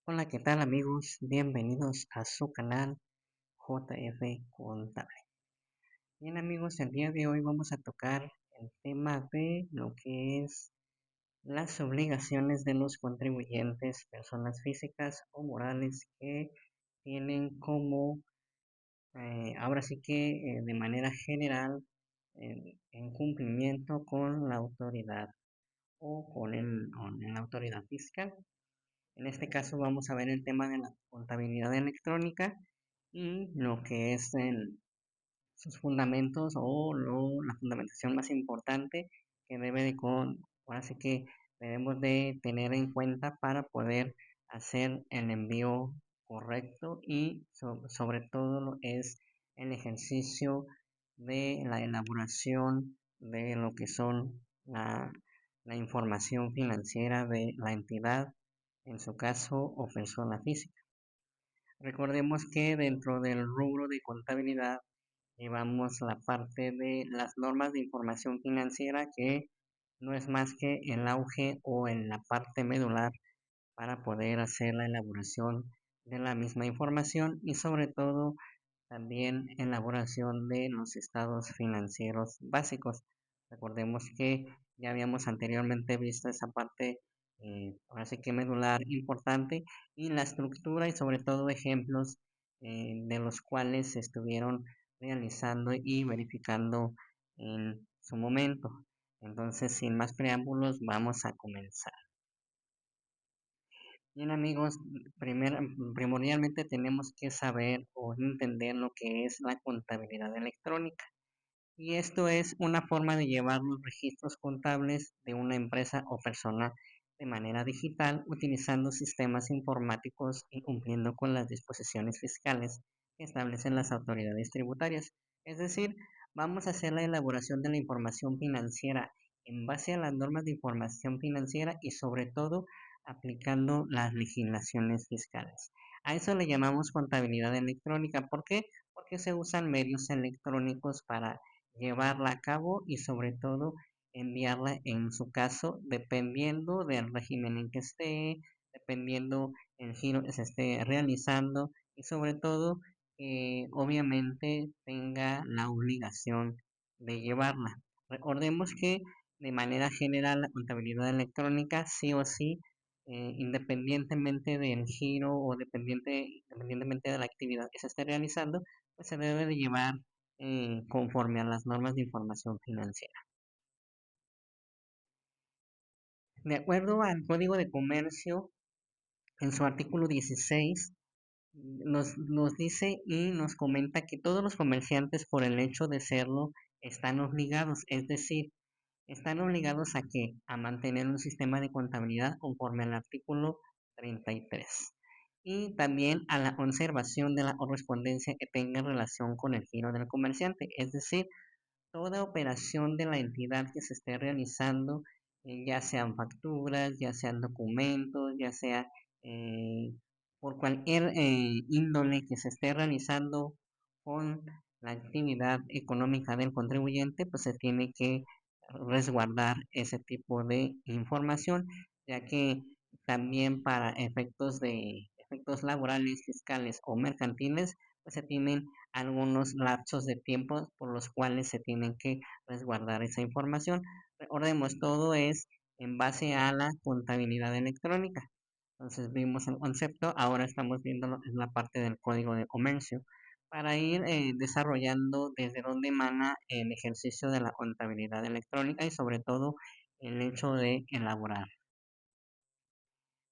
Hola, ¿qué tal amigos? Bienvenidos a su canal JF Contable. Bien amigos, el día de hoy vamos a tocar el tema de lo que es las obligaciones de los contribuyentes, personas físicas o morales que tienen como, ahora sí que de manera general, en cumplimiento con la autoridad o en la autoridad fiscal. En este caso vamos a ver el tema de la contabilidad electrónica y lo que es sus fundamentos la fundamentación más importante que ahora sí que debemos de tener en cuenta para poder hacer el envío correcto y sobre todo lo es el ejercicio de la elaboración de lo que son la información financiera de la entidad, en su caso o persona física. Recordemos que dentro del rubro de contabilidad llevamos la parte de las normas de información financiera, que no es más que el auge o en la parte medular para poder hacer la elaboración de la misma información y sobre todo también elaboración de los estados financieros básicos. Recordemos que ya habíamos anteriormente visto esa parte, ahora sí que medular importante, y la estructura y sobre todo ejemplos de los cuales se estuvieron realizando y verificando en su momento. Entonces, sin más preámbulos, vamos a comenzar. Bien amigos, primordialmente tenemos que saber o entender lo que es la contabilidad electrónica. Y esto es una forma de llevar los registros contables de una empresa o persona de manera digital, utilizando sistemas informáticos y cumpliendo con las disposiciones fiscales que establecen las autoridades tributarias. Es decir, vamos a hacer la elaboración de la información financiera en base a las normas de información financiera y sobre todo aplicando las legislaciones fiscales. A eso le llamamos contabilidad electrónica. ¿Por qué? Porque se usan medios electrónicos para llevarla a cabo y sobre todo enviarla en su caso, dependiendo del régimen en que esté, dependiendo el giro que se esté realizando y sobre todo obviamente tenga la obligación de llevarla. Recordemos que de manera general la contabilidad electrónica sí o sí, independientemente del giro o independientemente de la actividad que se esté realizando, pues se debe de llevar conforme a las normas de información financiera. De acuerdo al Código de Comercio, en su artículo 16, nos dice y nos comenta que todos los comerciantes, por el hecho de serlo, están obligados, es decir, están obligados a qué? A mantener un sistema de contabilidad conforme al artículo 33. Y también a la conservación de la correspondencia que tenga relación con el giro del comerciante, es decir, toda operación de la entidad que se esté realizando, ya sean facturas, ya sean documentos, ya sea eh, por cualquier índole que se esté realizando con la actividad económica del contribuyente, pues se tiene que resguardar ese tipo de información, ya que también para efectos laborales, fiscales o mercantiles, pues se tienen algunos lapsos de tiempo por los cuales se tienen que resguardar esa información. Recordemos, todo es en base a la contabilidad electrónica. Entonces vimos el concepto, ahora estamos viendo en la parte del código de comercio para ir desarrollando desde dónde emana el ejercicio de la contabilidad electrónica y sobre todo el hecho de elaborar.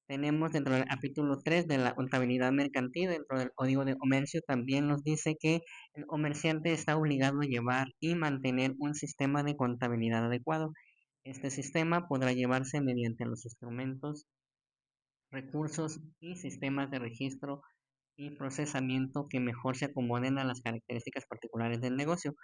Tenemos dentro del capítulo 3 de la contabilidad mercantil, dentro del Código de Comercio, también nos dice que el comerciante está obligado a llevar y mantener un sistema de contabilidad adecuado. Este sistema podrá llevarse mediante los instrumentos, recursos y sistemas de registro y procesamiento que mejor se acomoden a las características particulares del negocio,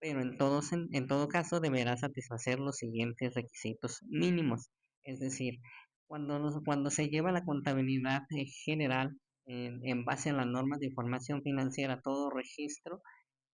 pero en todo caso deberá satisfacer los siguientes requisitos mínimos. Es decir, cuando se lleva la contabilidad general en base a las normas de información financiera, todo registro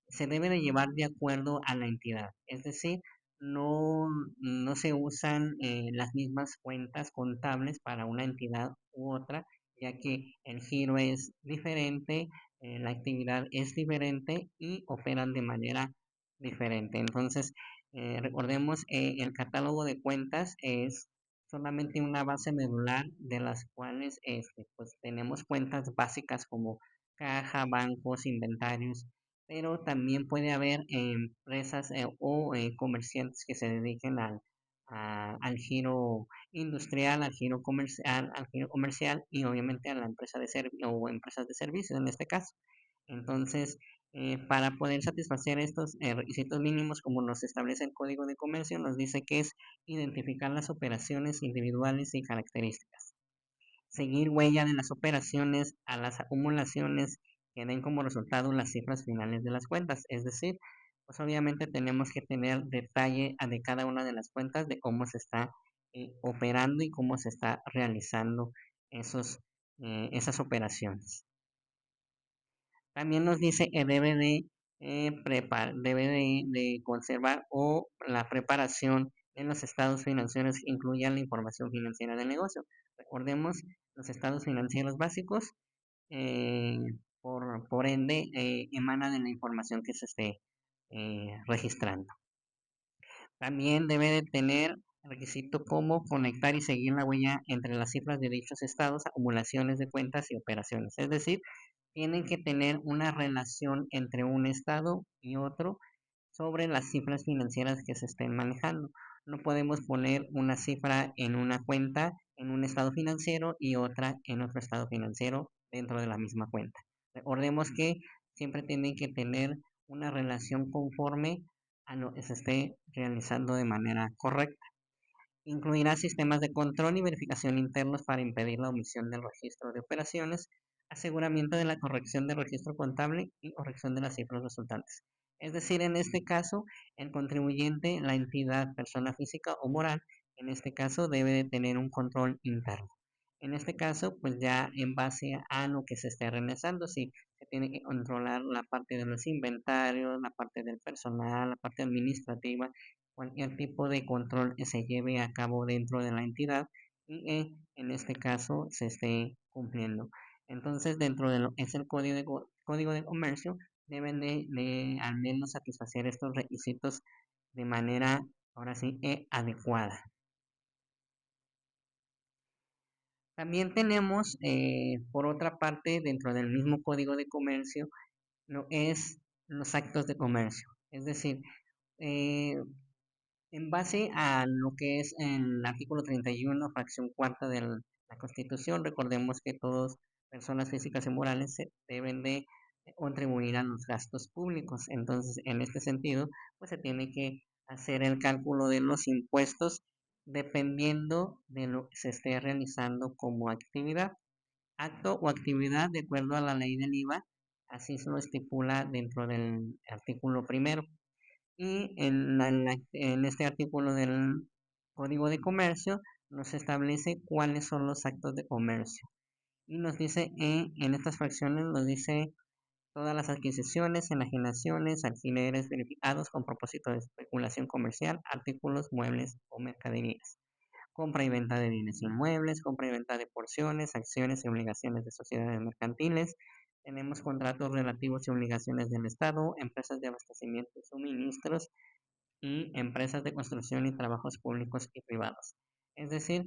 se debe de llevar de acuerdo a la entidad. Es decir, no, no se usan las mismas cuentas contables para una entidad u otra, ya que el giro es diferente, la actividad es diferente y operan de manera diferente. Entonces, recordemos, el catálogo de cuentas es solamente una base medular de las cuales pues, tenemos cuentas básicas como caja, bancos, inventarios, pero también puede haber empresas o comerciantes que se dediquen al giro industrial, al giro comercial y obviamente a la empresa de o empresas de servicios en este caso. Entonces, para poder satisfacer estos requisitos mínimos, como nos establece el Código de Comercio, nos dice que es identificar las operaciones individuales y características, seguir huella de las operaciones a las acumulaciones que den como resultado las cifras finales de las cuentas. Es decir, pues obviamente tenemos que tener detalle de cada una de las cuentas de cómo se está operando y cómo se está realizando esas operaciones. También nos dice que debe de conservar o la preparación de los estados financieros que incluyan la información financiera del negocio. Recordemos, los estados financieros básicos, eh, por ende, emana de la información que se esté registrando. También debe de tener requisito como conectar y seguir la huella entre las cifras de dichos estados, acumulaciones de cuentas y operaciones. Es decir, tienen que tener una relación entre un estado y otro sobre las cifras financieras que se estén manejando. No podemos poner una cifra en una cuenta en un estado financiero y otra en otro estado financiero dentro de la misma cuenta. Recordemos que siempre tienen que tener una relación conforme a lo que se esté realizando de manera correcta. Incluirá sistemas de control y verificación internos para impedir la omisión del registro de operaciones, aseguramiento de la corrección del registro contable y corrección de las cifras resultantes. Es decir, en este caso, el contribuyente, la entidad, persona física o moral, en este caso debe de tener un control interno. En este caso, pues ya en base a lo que se esté realizando, si se tiene que controlar la parte de los inventarios, la parte del personal, la parte administrativa, cualquier tipo de control que se lleve a cabo dentro de la entidad y en este caso se esté cumpliendo. Entonces, dentro de lo que es el código de comercio, deben de al menos satisfacer estos requisitos de manera, ahora sí, adecuada. También tenemos, por otra parte, dentro del mismo código de comercio, lo es los actos de comercio. Es decir, eh, en base a lo que es el artículo 31, fracción cuarta de la Constitución, recordemos que todas personas físicas y morales se deben de contribuir a los gastos públicos. Entonces, en este sentido, pues se tiene que hacer el cálculo de los impuestos dependiendo de lo que se esté realizando como actividad, acto o actividad de acuerdo a la ley del IVA, así se lo estipula dentro del artículo primero. Y en este artículo del Código de Comercio nos establece cuáles son los actos de comercio. Y nos dice, en estas fracciones nos dice todas las adquisiciones, enajenaciones, alquileres verificados con propósito de especulación comercial, artículos, muebles o mercaderías. Compra y venta de bienes inmuebles, compra y venta de porciones, acciones y obligaciones de sociedades mercantiles. Tenemos contratos relativos y obligaciones del Estado, empresas de abastecimiento y suministros, y empresas de construcción y trabajos públicos y privados. Es decir,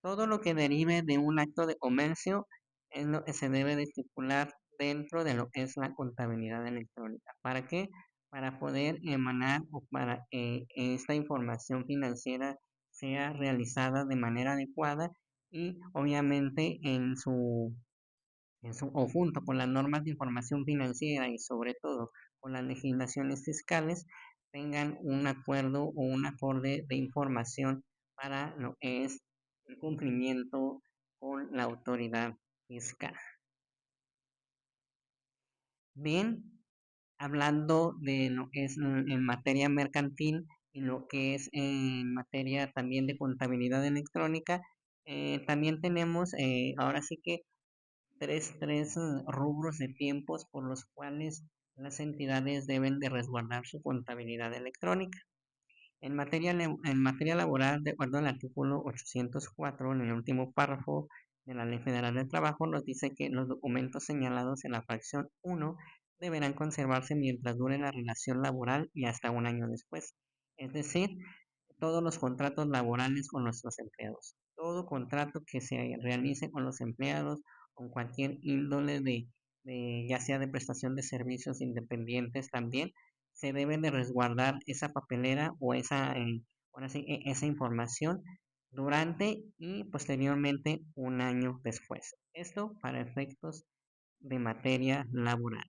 todo lo que derive de un acto de comercio es lo que se debe de estipular dentro de lo que es la contabilidad electrónica. ¿Para qué? Para poder emanar o para que esta información financiera sea realizada de manera adecuada y obviamente o junto con las normas de información financiera y sobre todo con las legislaciones fiscales, tengan un acuerdo o un acorde de información para lo que es el cumplimiento con la autoridad fiscal. Bien, hablando de lo que es en materia mercantil y lo que es en materia también de contabilidad electrónica, también tenemos ahora sí que tres rubros de tiempos por los cuales las entidades deben de resguardar su contabilidad electrónica. En materia laboral, de acuerdo al artículo 804, en el último párrafo de la Ley Federal del Trabajo nos dice que los documentos señalados en la fracción uno deberán conservarse mientras dure la relación laboral y hasta un año después. Es decir, todos los contratos laborales con nuestros empleados. Todo contrato que se realice con los empleados, con cualquier índole ya sea de prestación de servicios independientes también, se debe de resguardar esa papelera o ahora sí, esa información durante y posteriormente un año después. Esto para efectos de materia laboral.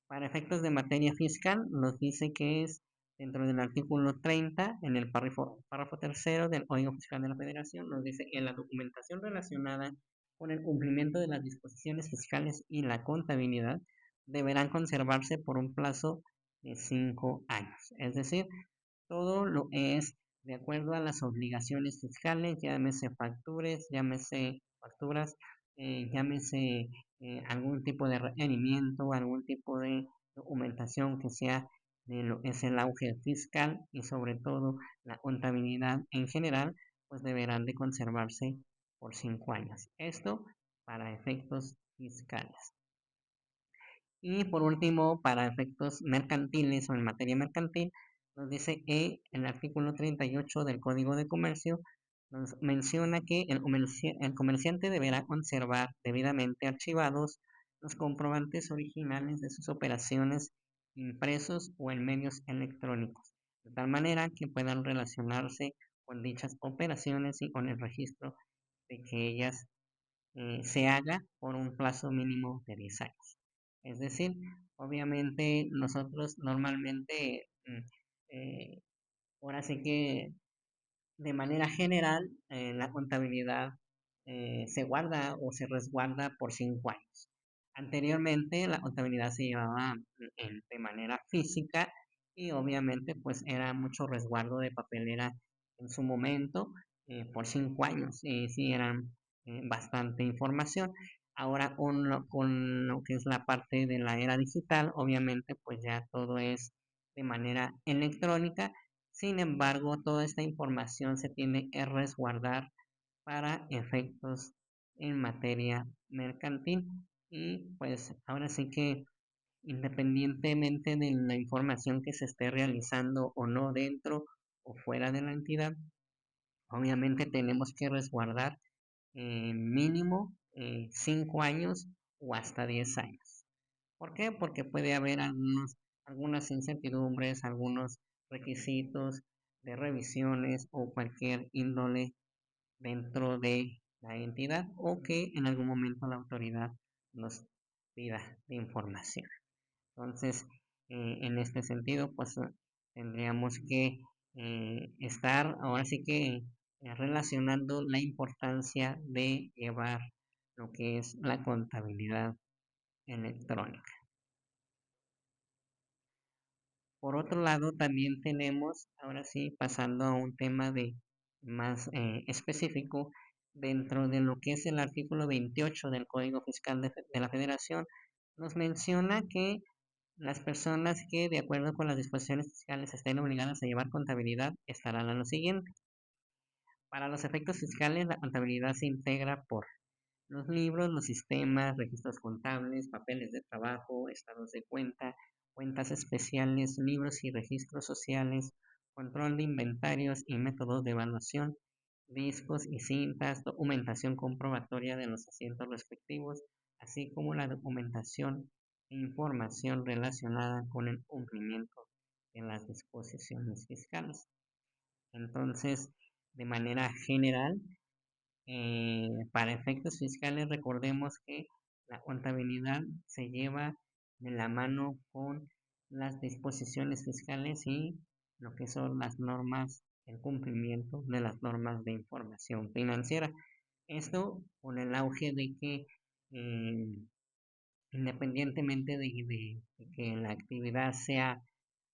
Para efectos de materia fiscal, nos dice que es dentro del artículo 30, en el párrafo tercero del Código Fiscal de la Federación, nos dice que la documentación relacionada con el cumplimiento de las disposiciones fiscales y la contabilidad deberán conservarse por un plazo de 5 años. Es decir, todo lo es de acuerdo a las obligaciones fiscales, llámese facturas, llámese algún tipo de requerimiento, algún tipo de documentación que sea de lo que es el auge fiscal y sobre todo la contabilidad en general, pues deberán de conservarse por 5 años. Esto para efectos fiscales. Y por último, para efectos mercantiles o en materia mercantil, nos dice que el artículo 38 del Código de Comercio nos menciona que el comerciante deberá conservar debidamente archivados los comprobantes originales de sus operaciones impresos o en medios electrónicos, de tal manera que puedan relacionarse con dichas operaciones y con el registro de que ellas se haga por un plazo mínimo de 10 años. Es decir, obviamente nosotros normalmente, eh, ahora sí que de manera general, la contabilidad se guarda o se resguarda por 5 años. Anteriormente, la contabilidad se llevaba de manera física y obviamente pues era mucho resguardo de papelera en su momento por 5 años y sí eran bastante información. Ahora con lo que es la parte de la era digital, obviamente pues ya todo es de manera electrónica. Sin embargo, toda esta información se tiene que resguardar para efectos en materia mercantil. Y pues ahora sí que independientemente de la información que se esté realizando o no dentro o fuera de la entidad, obviamente tenemos que resguardar mínimo 5 años o hasta 10 años. ¿Por qué? Porque puede haber algunas incertidumbres, algunos requisitos de revisiones o cualquier índole dentro de la entidad o que en algún momento la autoridad nos pida de información. Entonces, en este sentido, pues tendríamos que estar ahora sí que relacionando la importancia de llevar lo que es la contabilidad electrónica. Por otro lado, también tenemos, ahora sí, pasando a un tema de más específico, dentro de lo que es el artículo 28 del Código Fiscal de la Federación, nos menciona que las personas que, de acuerdo con las disposiciones fiscales, estén obligadas a llevar contabilidad estarán a lo siguiente. Para los efectos fiscales, la contabilidad se integra por los libros, los sistemas, registros contables, papeles de trabajo, estados de cuenta, cuentas especiales, libros y registros sociales, control de inventarios y métodos de evaluación, discos y cintas, documentación comprobatoria de los asientos respectivos, así como la documentación e información relacionada con el cumplimiento de las disposiciones fiscales. Entonces, de manera general, para efectos fiscales, recordemos que la contabilidad se lleva de la mano con las disposiciones fiscales y lo que son las normas, el cumplimiento de las normas de información financiera. Esto con el auge de que eh, independientemente de que la actividad sea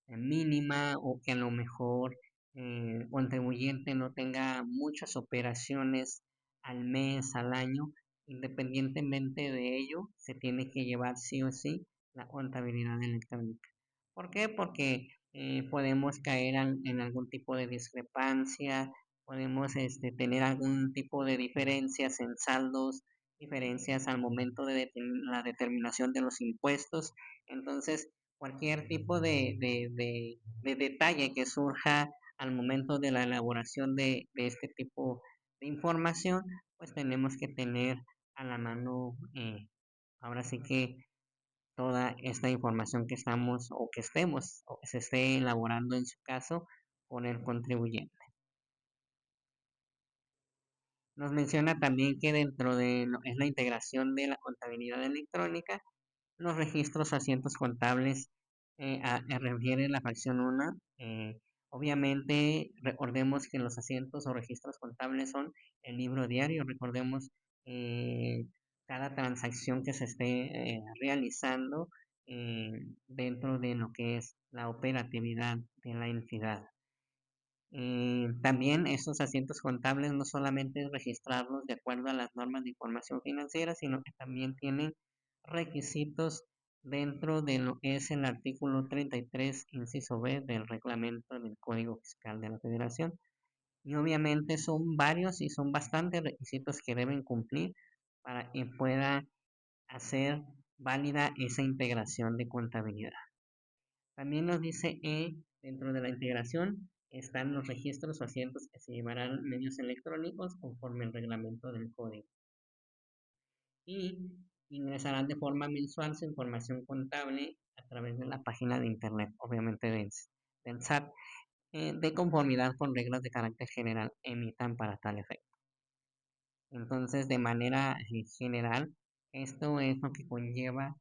mínima o que a lo mejor el contribuyente no tenga muchas operaciones al mes, al año, independientemente de ello, se tiene que llevar sí o sí la contabilidad electrónica. ¿Por qué? Porque podemos caer en algún tipo de discrepancia podemos tener algún tipo de diferencias en saldos, diferencias al momento de la determinación de los impuestos. Entonces, cualquier tipo de detalle que surja al momento de la elaboración de este tipo de información, pues tenemos que tener a la mano, ahora sí que toda esta información que estamos o que estemos o que se esté elaborando en su caso con el contribuyente. Nos menciona también que dentro de lo es la integración de la contabilidad electrónica, los registros o asientos contables refiere la fracción 1. Obviamente, recordemos que los asientos o registros contables son el libro diario. Recordemos eh, cada transacción que se esté realizando eh, dentro de lo que es la operatividad de la entidad. También esos asientos contables no solamente es registrarlos de acuerdo a las normas de información financiera, sino que también tienen requisitos dentro de lo que es el artículo 33, inciso B del reglamento del Código Fiscal de la Federación. Y obviamente son varios y son bastantes requisitos que deben cumplir para que pueda hacer válida esa integración de contabilidad. También nos dice dentro de la integración están los registros o asientos que se llevarán medios electrónicos conforme el reglamento del código. Y ingresarán de forma mensual su información contable a través de la página de internet, obviamente del SAT, de conformidad con reglas de carácter general emitan para tal efecto. Entonces, de manera general, esto es lo que conlleva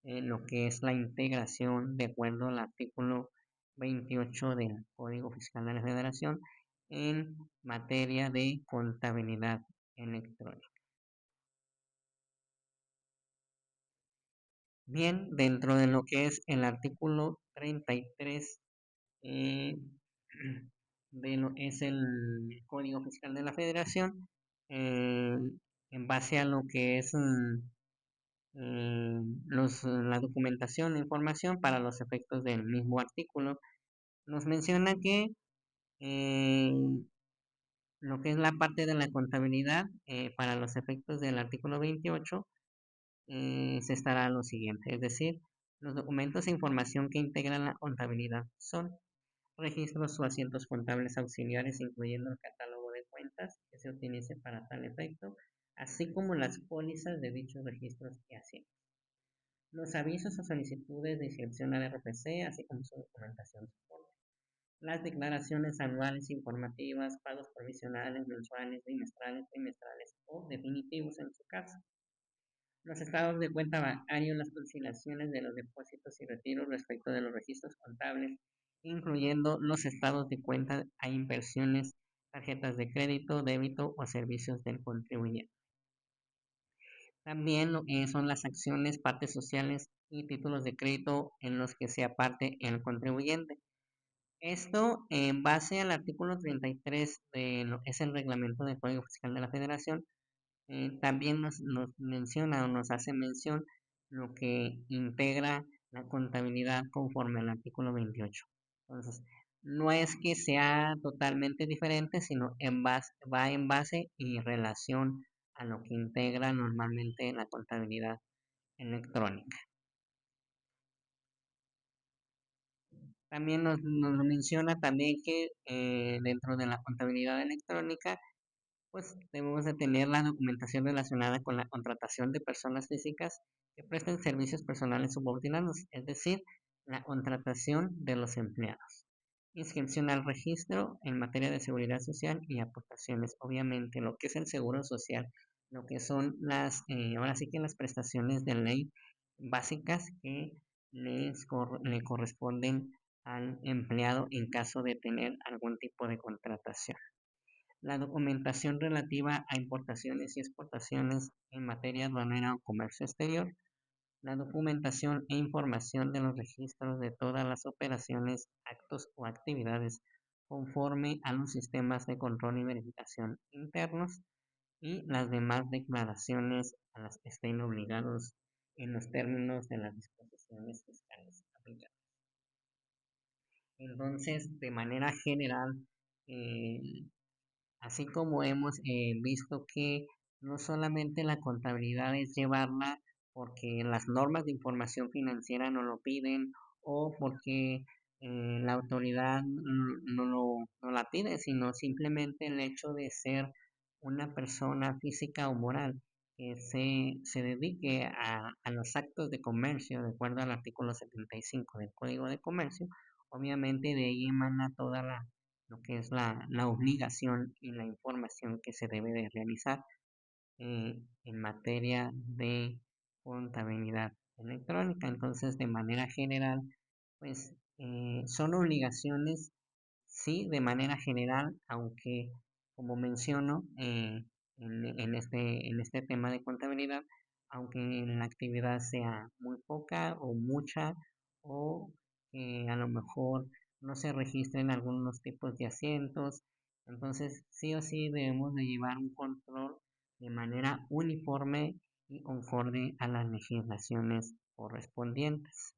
lo que es la integración de acuerdo al artículo 28 del Código Fiscal de la Federación en materia de contabilidad electrónica. Bien, dentro de lo que es el artículo 33 eh, de lo es el Código Fiscal de la Federación, eh, en base a lo que es la documentación e información para los efectos del mismo artículo. Nos menciona que eh, lo que es la parte de la contabilidad para los efectos del artículo 28 se estará lo siguiente, es decir, los documentos e información que integran la contabilidad son registros o asientos contables auxiliares, incluyendo el catálogo de cuentas que se utilice para tal efecto, así como las pólizas de dichos registros y asientos. Los avisos o solicitudes de inscripción al RPC, así como su documentación de soporte. Las declaraciones anuales informativas, pagos provisionales, mensuales, bimestrales, trimestrales o definitivos en su caso. Los estados de cuenta bancario, las conciliaciones de los depósitos y retiros respecto de los registros contables, incluyendo los estados de cuenta a inversiones, tarjetas de crédito, débito o servicios del contribuyente. También lo que son las acciones, partes sociales y títulos de crédito en los que sea parte el contribuyente. Esto en base al artículo 33 de lo que es el reglamento del Código Fiscal de la Federación, también nos menciona o nos hace mención lo que integra la contabilidad conforme al artículo 28. Entonces, no es que sea totalmente diferente, sino va en base y relación a lo que integra normalmente la contabilidad electrónica. También nos menciona también que dentro de la contabilidad electrónica, pues debemos de tener la documentación relacionada con la contratación de personas físicas que presten servicios personales subordinados, es decir, la contratación de los empleados. Inscripción al registro en materia de seguridad social y aportaciones. Obviamente, lo que es el seguro social, lo que son ahora sí que las prestaciones de ley básicas que le corresponden al empleado en caso de tener algún tipo de contratación. La documentación relativa a importaciones y exportaciones en materia aduanera o comercio exterior. La documentación e información de los registros de todas las operaciones, actos o actividades conforme a los sistemas de control y verificación internos y las demás declaraciones a las que estén obligados en los términos de las disposiciones fiscales aplicadas. Entonces, de manera general, eh, así como hemos visto que no solamente la contabilidad es llevarla porque las normas de información financiera no lo piden o porque la autoridad no la pide, sino simplemente el hecho de ser una persona física o moral que se dedique a los actos de comercio, de acuerdo al artículo 75 del Código de Comercio. Obviamente de ahí emana toda lo que es la obligación y la información que se debe de realizar en materia de contabilidad electrónica. Entonces, de manera general, pues son obligaciones, sí, de manera general, aunque como menciono en este tema de contabilidad, aunque la actividad sea muy poca o mucha, o a lo mejor no se registren algunos tipos de asientos, entonces sí o sí debemos de llevar un control de manera uniforme y conforme a las legislaciones correspondientes.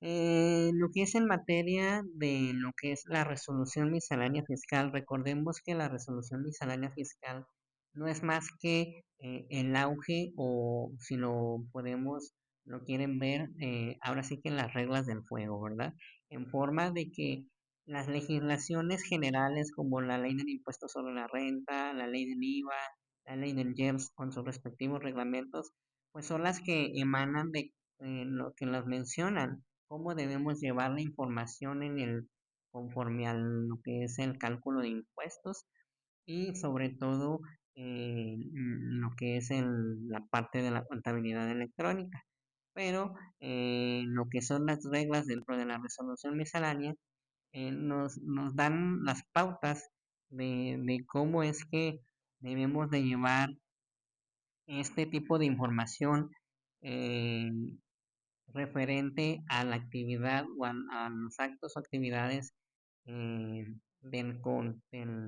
Lo que es en materia de lo que es la resolución miscelánea fiscal, recordemos que la resolución miscelánea fiscal no es más que el auge o si lo quieren ver, ahora sí que las reglas del juego, ¿verdad? En forma de que las legislaciones generales como la ley del impuesto sobre la renta, la ley del IVA, la ley del IEPS con sus respectivos reglamentos, pues son las que emanan de lo que las mencionan cómo debemos llevar la información conforme a lo que es el cálculo de impuestos y sobre todo lo que es la parte de la contabilidad electrónica. Pero lo que son las reglas dentro de la resolución miscelánea nos dan las pautas de cómo es que debemos de llevar este tipo de información eh, referente a la actividad o a los actos o actividades eh,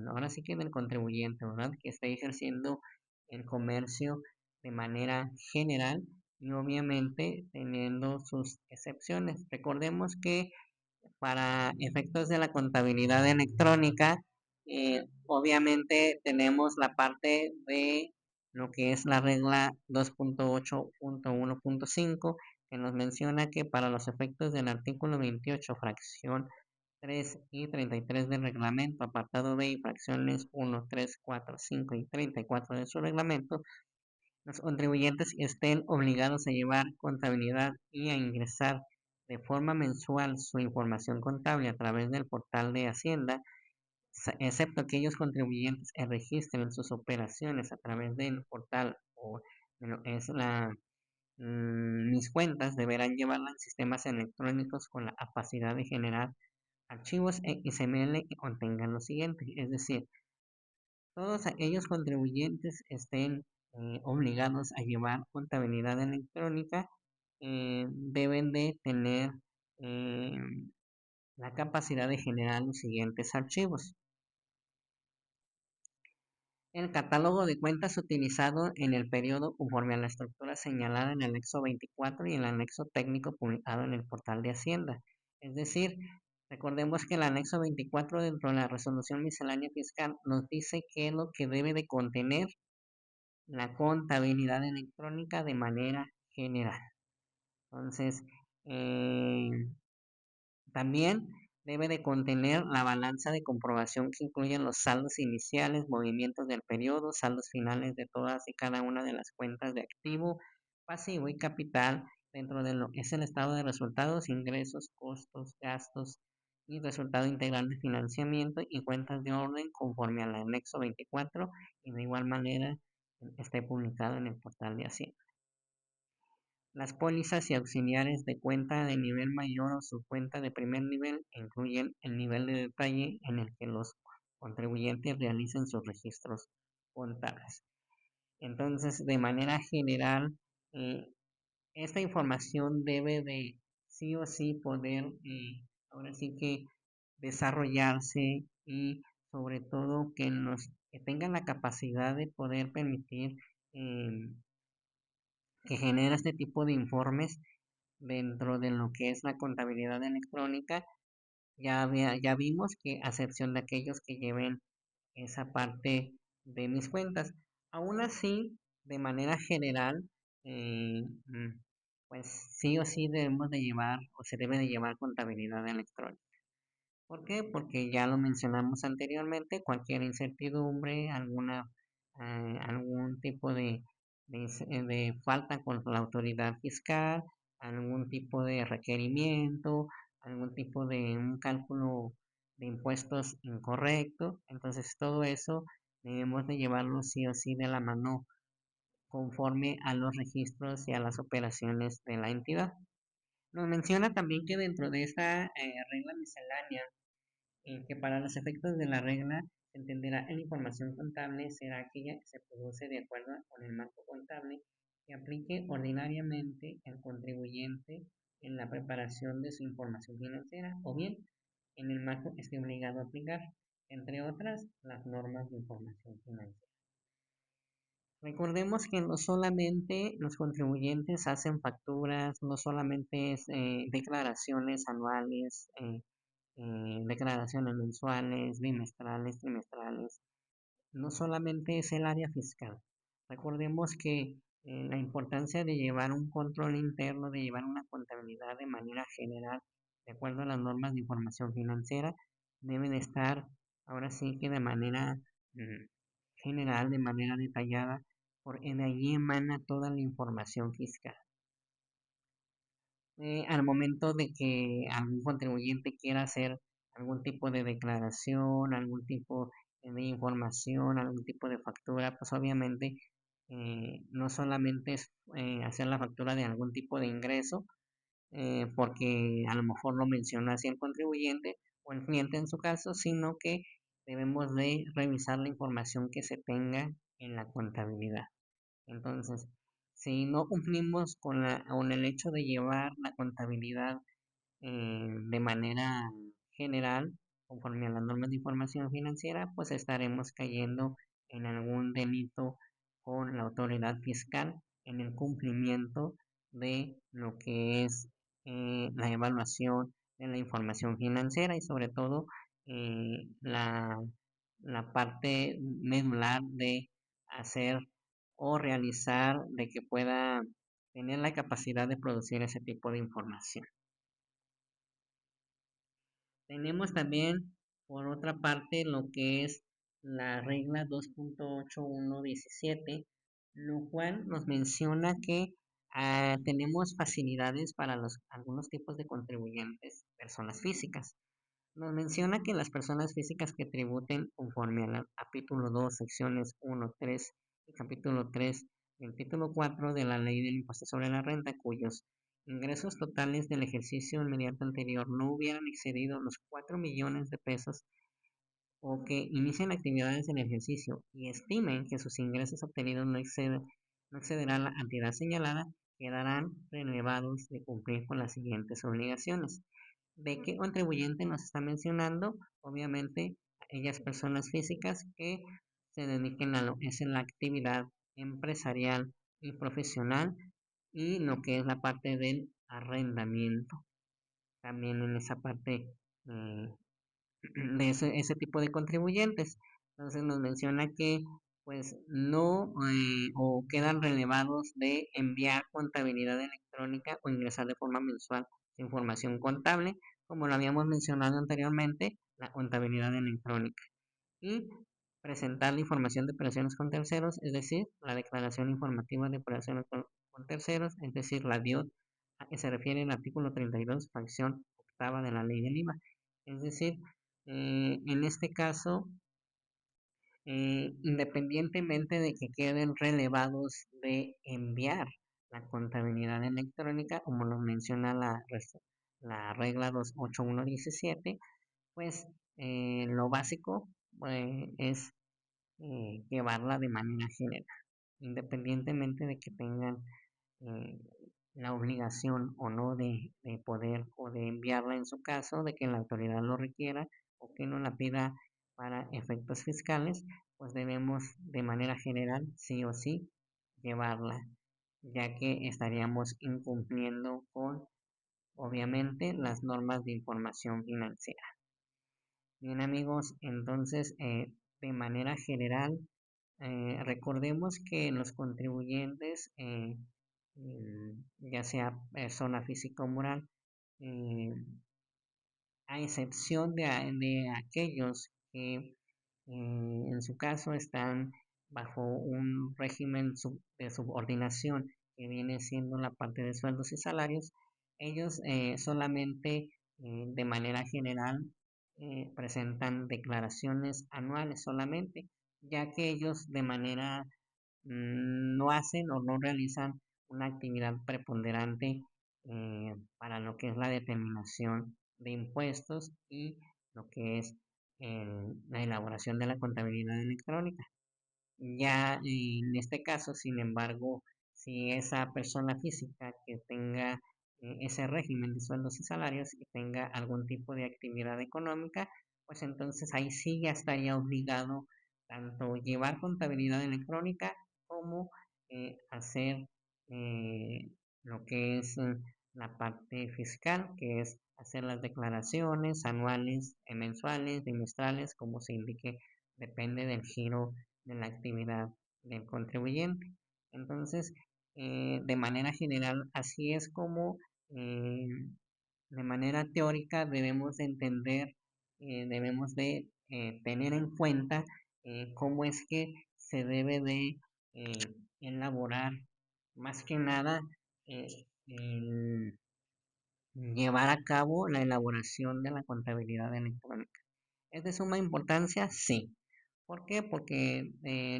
ahora sí que del contribuyente, ¿verdad? Que está ejerciendo el comercio de manera general y obviamente teniendo sus excepciones. Recordemos que para efectos de la contabilidad electrónica, obviamente tenemos la parte de lo que es la regla 2.8.1.5 que nos menciona que para los efectos del artículo 28, fracción 3 y 33 del reglamento, apartado B y fracciones 1, 3, 4, 5 y 34 de su reglamento, los contribuyentes estén obligados a llevar contabilidad y a ingresar de forma mensual su información contable a través del portal de Hacienda, excepto aquellos contribuyentes que registren sus operaciones a través del portal o de lo que es mis cuentas, deberán llevarlas en sistemas electrónicos con la capacidad de generar archivos XML que contengan lo siguiente, es decir, todos aquellos contribuyentes estén obligados a llevar contabilidad electrónica deben de tener eh, la capacidad de generar los siguientes archivos. El catálogo de cuentas utilizado en el periodo conforme a la estructura señalada en el anexo 24 y el anexo técnico publicado en el portal de Hacienda. Es decir, recordemos que el anexo 24 dentro de la resolución miscelánea fiscal nos dice qué es lo que debe de contener la contabilidad electrónica de manera general. Entonces, eh, también debe de contener la balanza de comprobación que incluye los saldos iniciales, movimientos del periodo, saldos finales de todas y cada una de las cuentas de activo, pasivo y capital dentro de lo que es el estado de resultados, ingresos, costos, gastos y resultado integral de financiamiento y cuentas de orden conforme al anexo 24 y de igual manera esté publicado en el portal de Hacienda. Las pólizas y auxiliares de cuenta de nivel mayor o subcuenta de primer nivel incluyen el nivel de detalle en el que los contribuyentes realicen sus registros contables. Entonces, de manera general, eh, esta información debe de sí o sí poder, ahora sí que desarrollarse y sobre todo que tengan la capacidad de poder permitir que genere este tipo de informes dentro de lo que es la contabilidad electrónica ya vimos que a excepción de aquellos que lleven esa parte de mis cuentas. Aún así, de manera general, eh, mm, pues sí o sí debemos de llevar o se debe de llevar contabilidad electrónica. ¿Por qué? Porque ya lo mencionamos anteriormente, cualquier incertidumbre, algún tipo de falta con la autoridad fiscal, algún tipo de requerimiento, algún tipo de un cálculo de impuestos incorrecto. Entonces todo eso debemos de llevarlo sí o sí de la mano conforme a los registros y a las operaciones de la entidad. Nos menciona también que dentro de esta regla miscelánea, que para los efectos de la regla se entenderá en información contable será aquella que se produce de acuerdo con el marco contable que aplique ordinariamente el contribuyente en la preparación de su información financiera o bien en el marco esté obligado a aplicar, entre otras, las normas de información financiera. Recordemos que no solamente los contribuyentes hacen facturas, no solamente es declaraciones anuales, declaraciones mensuales, bimestrales, trimestrales. No solamente es el área fiscal. Recordemos que la importancia de llevar un control interno, de llevar una contabilidad de manera general, de acuerdo a las normas de información financiera, deben estar ahora sí que de manera mm, general, de manera detallada, porque de allí emana toda la información fiscal. Al momento de que algún contribuyente quiera hacer algún tipo de declaración, algún tipo de información, algún tipo de factura, pues obviamente no solamente es hacer la factura de algún tipo de ingreso, porque a lo mejor lo menciona así el contribuyente o el cliente en su caso, sino que debemos de revisar la información que se tenga en la contabilidad. Entonces, si no cumplimos con el hecho de llevar la contabilidad de manera general, conforme a las normas de información financiera, pues estaremos cayendo en algún delito con la autoridad fiscal en el cumplimiento de lo que es la evaluación de la información financiera y sobre todo la parte medular de hacer o realizar de que pueda tener la capacidad de producir ese tipo de información. Tenemos también, por otra parte, lo que es la regla 2.8117, lo cual nos menciona que tenemos facilidades para algunos tipos de contribuyentes, personas físicas. Nos menciona que las personas físicas que tributen conforme al capítulo 2, secciones 1, 3 y capítulo 3 del título 4 de la Ley del Impuesto sobre la Renta, cuyos ingresos totales del ejercicio inmediato anterior no hubieran excedido los 4 millones de pesos o que inicien actividades en ejercicio y estimen que sus ingresos obtenidos no excederán la cantidad señalada, quedarán relevados de cumplir con las siguientes obligaciones. ¿De qué contribuyente nos está mencionando? Obviamente, aquellas personas físicas que se dediquen a lo que es en la actividad empresarial y profesional y lo que es la parte del arrendamiento. También en esa parte eh, de ese tipo de contribuyentes. Entonces nos menciona que pues no o quedan relevados de enviar contabilidad electrónica o ingresar de forma mensual su información contable, como lo habíamos mencionado anteriormente, la contabilidad electrónica. Y presentar la información de operaciones con terceros, es decir, la declaración informativa de operaciones con terceros, es decir, la DIOT, a que se refiere el artículo 32, fracción octava de la ley del IVA. Es decir, en este caso, independientemente de que queden relevados de enviar la contabilidad electrónica, como lo menciona la regla 28117, pues lo básico es llevarla de manera general, independientemente de que tengan eh, la obligación o no de poder o de enviarla en su caso, de que la autoridad lo requiera o que no la pida para efectos fiscales, pues debemos de manera general sí o sí llevarla, ya que estaríamos incumpliendo con obviamente las normas de información financiera. Bien amigos, entonces de manera general, recordemos que los contribuyentes, ya sea persona física o moral, eh, a excepción de aquellos que en su caso están bajo un régimen de subordinación que viene siendo la parte de sueldos y salarios, ellos solamente de manera general presentan declaraciones anuales solamente, ya que ellos de manera no hacen o no realizan una actividad preponderante para lo que es la determinación de impuestos y lo que es la elaboración de la contabilidad electrónica. Ya en este caso, sin embargo, si esa persona física que tenga ese régimen de sueldos y salarios y tenga algún tipo de actividad económica, pues entonces ahí sí ya estaría obligado tanto llevar contabilidad electrónica como hacer eh, lo que es la parte fiscal, que es hacer las declaraciones anuales, mensuales, trimestrales, como se indique, depende del giro de la actividad del contribuyente. Entonces, de manera general, así es como de manera teórica debemos de entender, debemos de tener en cuenta cómo es que se debe de elaborar más que nada eh, el llevar a cabo la elaboración de la contabilidad electrónica. ¿Es de suma importancia? Sí. ¿Por qué? Porque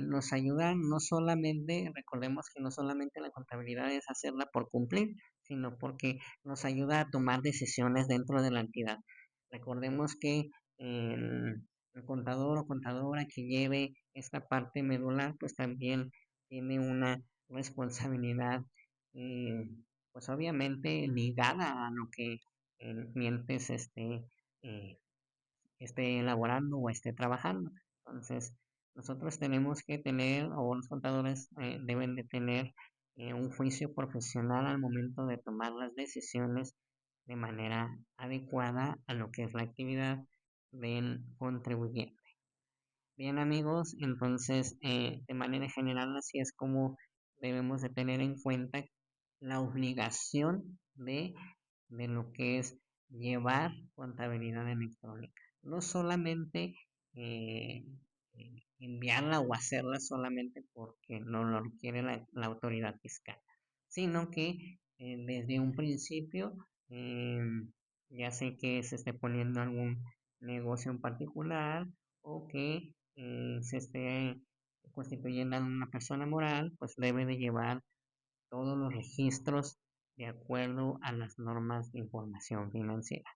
nos ayuda no solamente, recordemos que no solamente la contabilidad es hacerla por cumplir, sino porque nos ayuda a tomar decisiones dentro de la entidad. Recordemos que el contador o contadora que lleve esta parte medular, pues también tiene una responsabilidad, eh, pues obviamente ligada a lo que el cliente eh, esté elaborando o esté trabajando. Entonces, nosotros tenemos que tener, o los contadores deben de tener un juicio profesional al momento de tomar las decisiones de manera adecuada a lo que es la actividad del contribuyente. Bien amigos, entonces de manera general así es como debemos de tener en cuenta la obligación de lo que es llevar contabilidad electrónica. No solamente eh, enviarla o hacerla solamente porque no lo requiere la autoridad fiscal, sino que desde un principio, eh, ya sé que se esté poniendo algún negocio en particular o que se esté constituyendo en una persona moral, pues debe de llevar todos los registros de acuerdo a las normas de información financiera.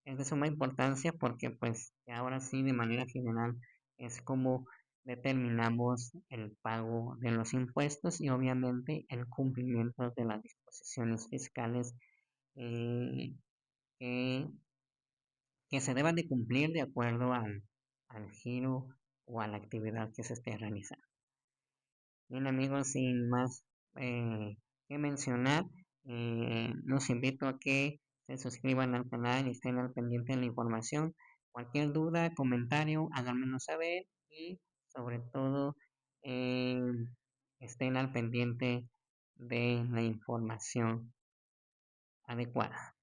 Es de suma importancia porque pues ahora sí de manera general es como determinamos el pago de los impuestos y obviamente el cumplimiento de las disposiciones fiscales eh, que, que se deban de cumplir de acuerdo al giro o a la actividad que se esté realizando. Bien amigos, sin más que mencionar, los invito a que se suscriban al canal y estén al pendiente de la información. Cualquier duda, comentario, háganmelo saber y sobre todo eh, estén al pendiente de la información adecuada.